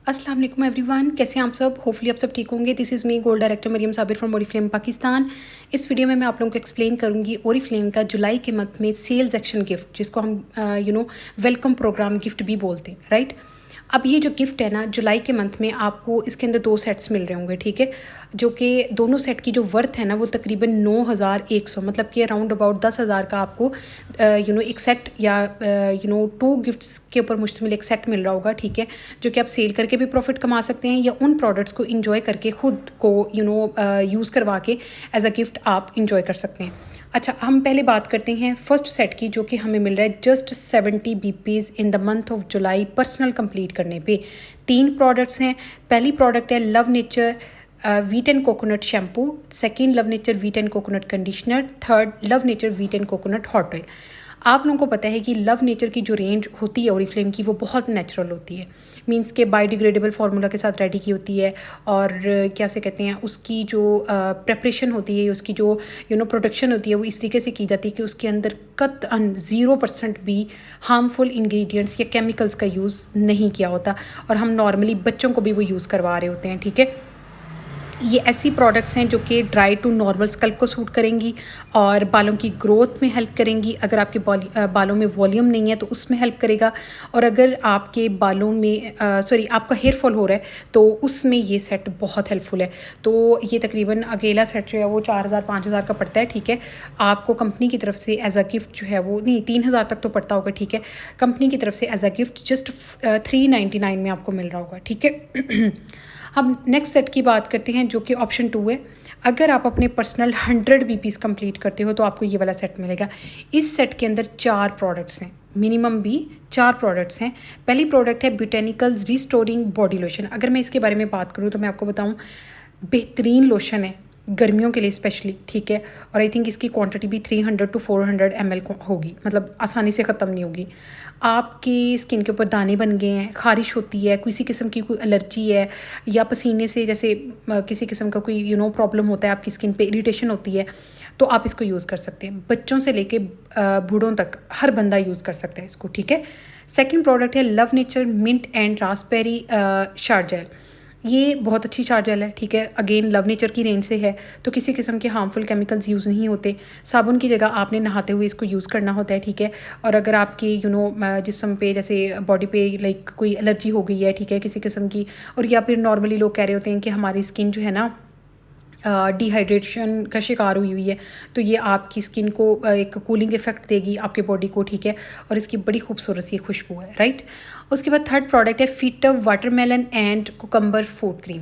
अस्सलाम वालेकुम एवरीवन, कैसे हैं आप सब। होपफुली आप सब ठीक होंगे। This is me gold director Maryam Sabir from Oriflame Pakistan. इस वीडियो में मैं आप लोगों को एक्सप्लेन करूंगी ओरिफ्लेम का जुलाई के मंथ में सेल्स एक्शन गिफ्ट, जिसको हम वेलकम प्रोग्राम गिफ्ट भी बोलते हैं, राइट। अब ये जो गिफ्ट है ना, जुलाई के मंथ में आपको इसके अंदर 2 सेट्स मिल रहे होंगे, ठीक है। जो कि दोनों सेट की जो वर्थ है ना, वो तकरीबन 9100, मतलब कि अराउंड अबाउट 10,000 का आपको एक सेट या 2 गिफ्ट्स के ऊपर मुश्तमिल एक सेट मिल रहा होगा, ठीक है। जो कि आप सेल करके भी प्रॉफिट कमा सकते हैं या उन प्रोडक्ट्स को इंजॉय करके खुद को यूज़ करवा के एज अ गिफ्ट आप इंजॉय कर सकते हैं। अच्छा, हम पहले बात करते हैं फर्स्ट सेट की, जो कि हमें मिल रहा है just 70 BPs in the month of July personal complete करने पे। 3 प्रोडक्ट्स हैं। पहली प्रोडक्ट है love Nature wheat and coconut shampoo, second Love Nature wheat and coconut conditioner, third Love Nature wheat and coconut hot oil. आप लोगों को पता है कि लव नेचर की जो रेंज होती है ओरिफ्लेम की, वो बहुत नेचुरल होती है। मींस के बायोडिग्रेडेबल फार्मूला के साथ रेडी की होती है। और क्या से कहते हैं, उसकी जो प्रेपरेशन होती है, उसकी जो प्रोडक्शन होती है, वो इस तरीके से की जाती है कि उसके अंदर कतअन 0% भी हार्मफुल इंग्रेडिएंट्स या केमिकल्स का यूज़ नहीं किया होता। और हम नॉर्मली बच्चों को भी वो यूज़ करवा रहे होते हैं, ठीक है। ये ऐसी प्रोडक्ट्स हैं जो कि ड्राई टू नॉर्मल स्कल्प को सूट करेंगी और बालों की ग्रोथ में हेल्प करेंगी। अगर आपके बालों में वॉल्यूम नहीं है तो उसमें हेल्प करेगा। और अगर आपके बालों में आपका हेयर फॉल हो रहा है तो उसमें ये सेट बहुत हेल्पफुल है। तो ये तकरीबन अकेला सेट जो है वो 4,000-5,000 का पड़ता है, ठीक है। आपको कंपनी की तरफ से एज अ गिफ्ट जो है वो नहीं, 3,000 तक तो पड़ता होगा, ठीक है। कंपनी की तरफ से एज अ गिफ्ट जस्ट 399 में आपको मिल रहा होगा, ठीक है। हम नेक्स्ट सेट की बात करते हैं, जो कि ऑप्शन 2 है। अगर आप अपने पर्सनल 100 बीपीज़ कंप्लीट करते हो तो आपको ये वाला सेट मिलेगा। इस सेट के अंदर 4 प्रोडक्ट्स हैं, मिनिमम भी 4 प्रोडक्ट्स हैं। पहली प्रोडक्ट है बोटेनिकल्स रिस्टोरिंग बॉडी लोशन। अगर मैं इसके बारे में बात करूँ तो मैं आपको बताऊँ, बेहतरीन लोशन है गर्मियों के लिए स्पेशली, ठीक है। और आई थिंक इसकी क्वांटिटी भी 300 to 400 ml होगी, मतलब आसानी से ख़त्म नहीं होगी। आपकी स्किन के ऊपर दाने बन गए हैं, ख़ारिश होती है, किसी किस्म की कोई एलर्जी है या पसीने से जैसे किसी किस्म का कोई प्रॉब्लम होता है, आपकी स्किन पे इरिटेशन होती है, तो आप इसको यूज़ कर सकते हैं। बच्चों से लेके बूढ़ों तक हर बंदा यूज़ कर सकता है इसको, ठीक है। सेकेंड प्रोडक्ट है love nature mint and raspberry shower gel. ये बहुत अच्छी शार जेल है, ठीक है। अगेन लव नेचर की रेंज से है, तो किसी किस्म के हार्मफुल केमिकल्स यूज़ नहीं होते। साबुन की जगह आपने नहाते हुए इसको यूज़ करना होता है, ठीक है। और अगर आपकी जिस्म पे जैसे बॉडी पे लाइक कोई एलर्जी हो गई है, ठीक है, किसी किस्म की, और या फिर नॉर्मली लोग कह रहे होते हैं कि हमारी स्किन जो है ना डिहाइड्रेशन का शिकार हुई है, तो ये आपकी स्किन को एक कूलिंग इफेक्ट देगी आपके बॉडी को, ठीक है। और इसकी बड़ी खूबसूरत सी खुशबू है, राइट। उसके बाद थर्ड प्रोडक्ट है fit up watermelon and cucumber food cream.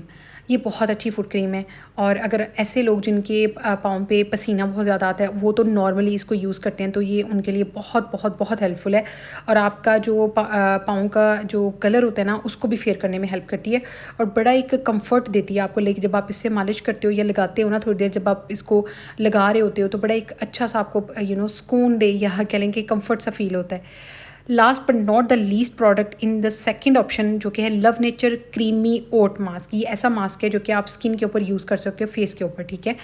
ये बहुत अच्छी फूड क्रीम है। और अगर ऐसे लोग जिनके पाँव पे पसीना बहुत ज़्यादा आता है, वो तो नॉर्मली इसको यूज़ करते हैं, तो ये उनके लिए बहुत बहुत बहुत हेल्पफुल है। और आपका जो पाँव का जो कलर होता है ना, उसको भी फेयर करने में हेल्प करती है और बड़ा एक कंफर्ट देती है आपको। लेकिन जब आप इससे मालिश करते हो या लगाते हो ना, थोड़ी देर जब आप इसको लगा रहे होते हो, तो बड़ा एक अच्छा सा आपको सुकून दे या कह लें कि कम्फर्ट सा फील होता है। Last but not the least product in the second option, जो कि है लव नेचर क्रीमी ओट मास्क। ये ऐसा मास्क है जो कि आप स्किन के ऊपर यूज़ कर सकते हो, फेस के ऊपर, ठीक है।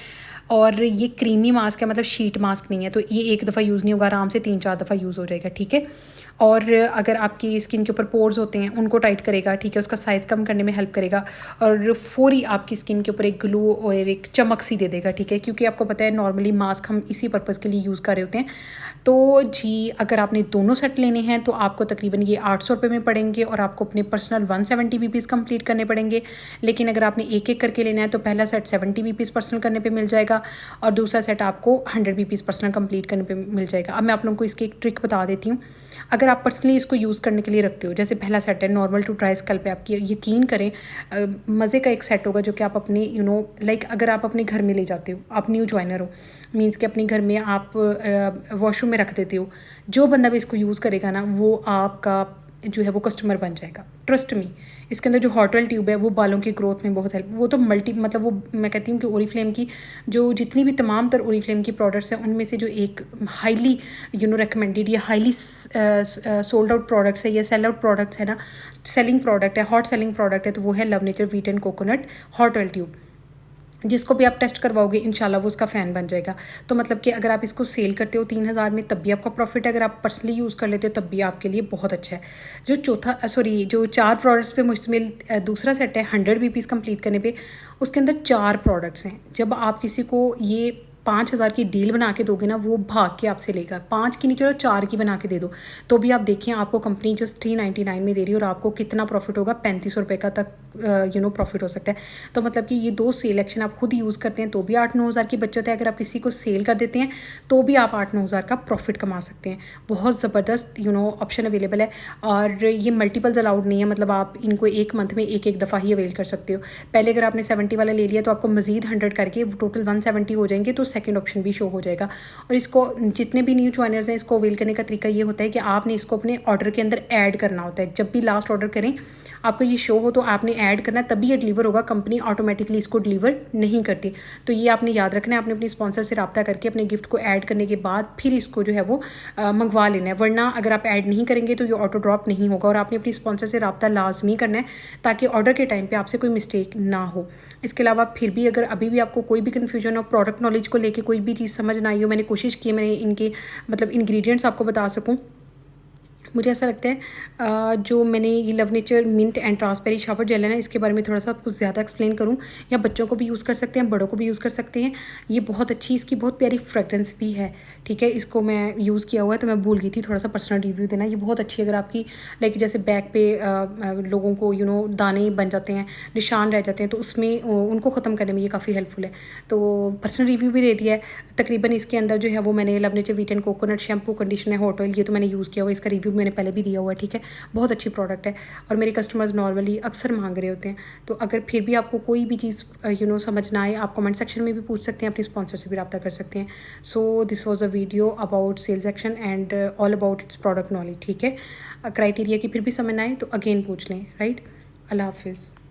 और ये क्रीमी मास्क है, मतलब शीट मास्क नहीं है, तो ये एक दफ़ा यूज़ नहीं होगा, आराम से 3-4 दफ़ा यूज़ हो जाएगा, ठीक है। और अगर आपकी स्किन के ऊपर पोर्स होते हैं उनको टाइट करेगा, ठीक है, उसका साइज़ कम करने में हेल्प करेगा और फौरी आपकी स्किन के ऊपर एक ग्लो और एक चमक सी दे देगा, ठीक है। क्योंकि आपको पता है नॉर्मली मास्क हम इसी पर्पज़ के लिए यूज़ कर रहे होते हैं। तो जी, अगर आपने दोनों सेट लेने हैं तो आपको तकरीबन ये 800 रुपये में पड़ेंगे और आपको अपने पर्सनल 170 बीपीज़ कंप्लीट करने पड़ेंगे। लेकिन अगर आपने एक एक करके लेना है तो पहला सेट 70 बीपीज़ पर्सनल करने पे मिल जाएगा और दूसरा सेट आपको 100 बीपीज़ पर्सनल कंप्लीट करने पे मिल जाएगा। अब मैं आप लोगों को इसकी एक ट्रिक बता देती हूँ। अगर आप पर्सनली इसको यूज़ करने के लिए रखते हो, जैसे पहला सेट है नॉर्मल टू ड्राई स्कल्प पे, आपकी यकीन करें मज़े का एक सेट होगा जो कि आप अपने लाइक अगर आप अपने घर में ले जाते हो, आप न्यू ज्वाइनर हो, मीन्स कि अपने घर में आप वॉशरूम में रख देते हो, जो बंदा भी इसको यूज़ करेगा ना, वो आपका जो है वो कस्टमर बन जाएगा, ट्रस्ट मी। इसके अंदर जो हॉट ऑयल ट्यूब है वो बालों की ग्रोथ में बहुत हेल्प, वो तो मतलब वो मैं कहती हूँ कि ओरिफ्लेम की जो जितनी भी तमाम तर ओरिफ्लेम की प्रोडक्ट्स हैं उनमें से जो एक हाईली रिकमेंडेड या हाईली सोल्ड आउट प्रोडक्ट्स है या सेल आउट प्रोडक्ट्स है ना, सेलिंग प्रोडक्ट है, हॉट सेलिंग प्रोडक्ट है, तो वो है love Nature wheat and coconut hot oil tube. जिसको भी आप टेस्ट करवाओगे इंशाल्लाह वो उसका फ़ैन बन जाएगा। तो मतलब कि अगर आप इसको सेल करते हो 3000 में तब भी आपका प्रॉफिट है, अगर आप पर्सनली यूज़ कर लेते हो तब भी आपके लिए बहुत अच्छा है। जो 4 प्रोडक्ट्स पे मुश्तमिल दूसरा सेट है 100 बीपीज़ कंप्लीट करने पे, उसके अंदर 4 प्रोडक्ट्स हैं। जब आप किसी को ये 5000 की डील बना के दोगे ना, वो भाग के आपसे लेगा। 5 की नहीं, चलो 4 की बना के दे दो, तो भी आप देखिए आपको कंपनी जस्ट 399 में दे रही है और आपको कितना प्रॉफिट होगा, 3500 रुपये का तक प्रॉफिट हो सकता है। तो मतलब कि ये 2 सेल एक्शन आप खुद यूज़ करते हैं तो भी 8-9 हज़ार की बचत है। अगर आप किसी को सेल कर देते हैं तो भी आप 8-9 हज़ार का प्रॉफिट कमा सकते हैं। बहुत ज़बरदस्त ऑप्शन अवेलेबल है और ये मल्टीपल्स अलाउड नहीं है, मतलब आप इनको एक मंथ में एक दफ़ा ही अवेल कर सकते हो। पहले अगर आपने 70 वाला ले लिया तो आपको मज़ीद 100 करके टोटल 170 हो जाएंगे, तो सेकंड ऑप्शन भी शो हो जाएगा। और इसको जितने भी न्यू ज्वाइनर्स हैं, इसको अवेल करने का तरीका ये होता है कि आपने इसको अपने ऑर्डर के अंदर ऐड करना होता है। जब भी लास्ट ऑर्डर करें आपको ये शो हो तो आपने ऐड करना है, तभी ये डिलीवर होगा। कंपनी ऑटोमेटिकली इसको डिलीवर नहीं करती, तो ये आपने याद रखना है। आपने अपनी स्पॉन्सर से रब्ता करके अपने गिफ्ट को ऐड करने के बाद फिर इसको जो है वो मंगवा लेना है, वरना अगर आप ऐड नहीं करेंगे तो ये ऑटो ड्रॉप नहीं होगा। और आपने अपनी स्पॉन्सर से रब्ता लाजमी करना है ताकि ऑर्डर के टाइम पे आपसे कोई मिस्टेक ना हो। इसके अलावा फिर भी अगर अभी भी आपको कोई भी कन्फ्यूजन हो, प्रोडक्ट नॉलेज को लेके कोई भी चीज़ समझ ना आई हो, मैंने कोशिश की है मैंने इनके मतलब इंग्रेडिएंट्स आपको बता सकूँ। मुझे ऐसा लगता है जो मैंने ये Love nature mint and transparent shower gel है ना, इसके बारे में थोड़ा सा कुछ ज़्यादा एक्सप्लेन करूँ, या बच्चों को भी यूज़ कर सकते हैं, बड़ों को भी यूज़ कर सकते हैं। ये बहुत अच्छी, इसकी बहुत प्यारी फ्रेगरेंस भी है, ठीक है। इसको मैं यूज़ किया हुआ है तो मैं भूल गई थी थोड़ा सा पर्सनल रिव्यू देना। ये बहुत अच्छी है, अगर आपकी लाइक जैसे बैक पे लोगों को दाने बन जाते हैं, निशान रह जाते हैं, तो उसमें उनको ख़त्म करने में ये काफ़ी हेल्पफुल है। तो पर्सनल रिव्यू भी दे दिया है तकरीबन। इसके अंदर जो है वो मैंने love Nature wheat and coconut shampoo, conditioner, hot oil, ये तो मैंने यूज़ किया हुआ है। इसका रिव्यू मैंने पहले भी दिया हुआ है, ठीक है। बहुत अच्छी प्रोडक्ट है और मेरे कस्टमर्स नॉर्मली अक्सर मांग रहे होते हैं। तो अगर फिर भी आपको कोई भी चीज़ समझ ना आए, आप कमेंट सेक्शन में भी पूछ सकते हैं, अपनी स्पॉन्सर से भी रब्ता कर सकते हैं। So this was a video about sales action and all about its product knowledge, ठीक है। क्राइटेरिया की फिर भी समझ ना आए तो अगेन पूछ लें, राइट। अल्लाह हाफिज़।